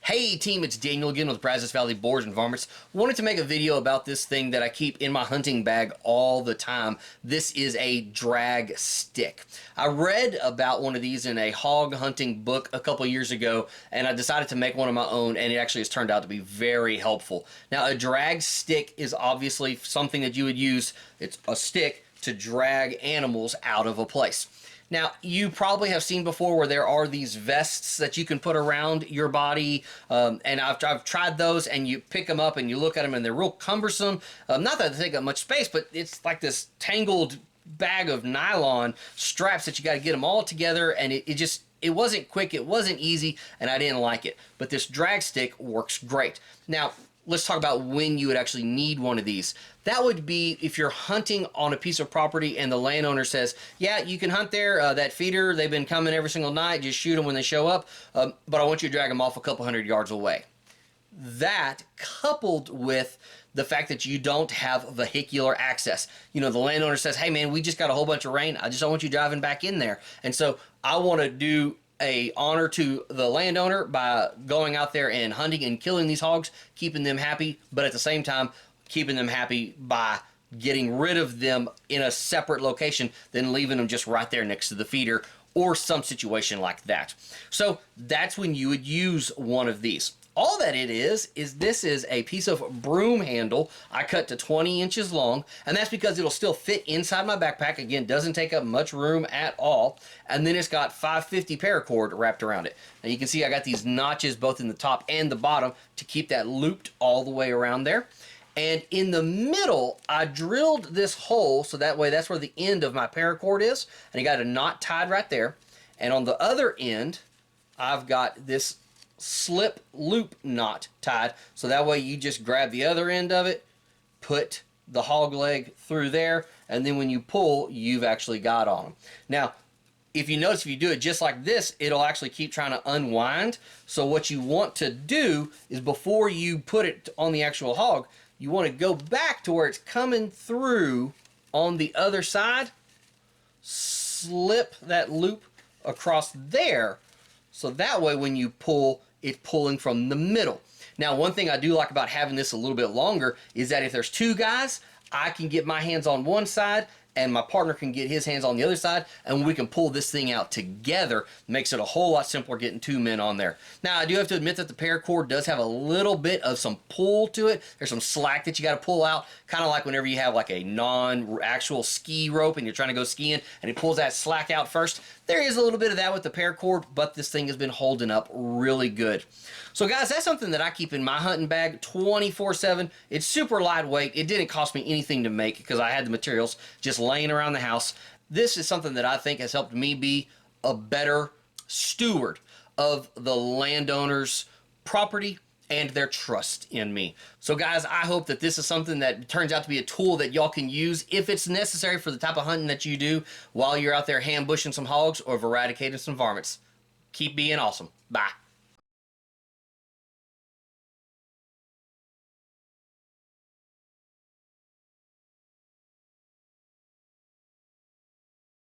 Hey team, it's Daniel again with Brazos Valley Boars and Varmits. Wanted to make a video about this thing that I keep in my hunting bag all the time. This is a drag stick. I read about one of these in a hog hunting book a couple years ago, and I decided to make one of my own, and it actually has turned out to be very helpful. Now, a drag stick is obviously something that you would use. It's a stick to drag animals out of a place. Now, you probably have seen before where there are these vests that you can put around your body, and I've tried those, and you pick them up and you look at them and they're real cumbersome. Not that they take up much space, but it's like this tangled bag of nylon straps that you got to get them all together, and it wasn't quick, it wasn't easy, and I didn't like it. But this drag stick works great. Now, let's talk about when you would actually need one of these. That would be if you're hunting on a piece of property and the landowner says, yeah, you can hunt there, that feeder, they've been coming every single night, just shoot them when they show up, but I want you to drag them off a couple hundred yards away. That, coupled with the fact that you don't have vehicular access. You know, the landowner says, hey man, we just got a whole bunch of rain, I just don't want you driving back in there. And so I want to do a honor to the landowner by going out there and hunting and killing these hogs, keeping them happy, but at the same time keeping them happy by getting rid of them in a separate location than leaving them just right there next to the feeder or some situation like that. So that's when you would use one of these. All that it is this is a piece of broom handle I cut to 20 inches long, and that's because it'll still fit inside my backpack. Again, doesn't take up much room at all. And then it's got 550 paracord wrapped around it. Now you can see I got these notches both in the top and the bottom to keep that looped all the way around there. And in the middle, I drilled this hole so that way that's where the end of my paracord is. And you got a knot tied right there. And on the other end, I've got this slip loop knot tied, so that way you just grab the other end of it, put the hog leg through there, and then when you pull, you've actually got on them. Now, if you notice, if you do it just like this, it'll actually keep trying to unwind. So what you want to do is before you put it on the actual hog, you want to go back to where it's coming through on the other side, slip that loop across there, so that way when you pull, it's pulling from the middle. Now, one thing I do like about having this a little bit longer is that if there's two guys, I can get my hands on one side and my partner can get his hands on the other side, and we can pull this thing out together. Makes it a whole lot simpler getting two men on there. Now, I do have to admit that the paracord does have a little bit of some pull to it. There's some slack that you got to pull out, kind of like whenever you have like a non-actual ski rope and you're trying to go skiing and it pulls that slack out first. There is a little bit of that with the paracord, but this thing has been holding up really good. So guys, that's something that I keep in my hunting bag 24/7. It's super lightweight. It didn't cost me anything to make because I had the materials just laying around the house. This is something that I think has helped me be a better steward of the landowner's property and their trust in me. So guys, I hope that this is something that turns out to be a tool that y'all can use if it's necessary for the type of hunting that you do while you're out there hand bushing some hogs or eradicating some varmints. Keep being awesome. Bye.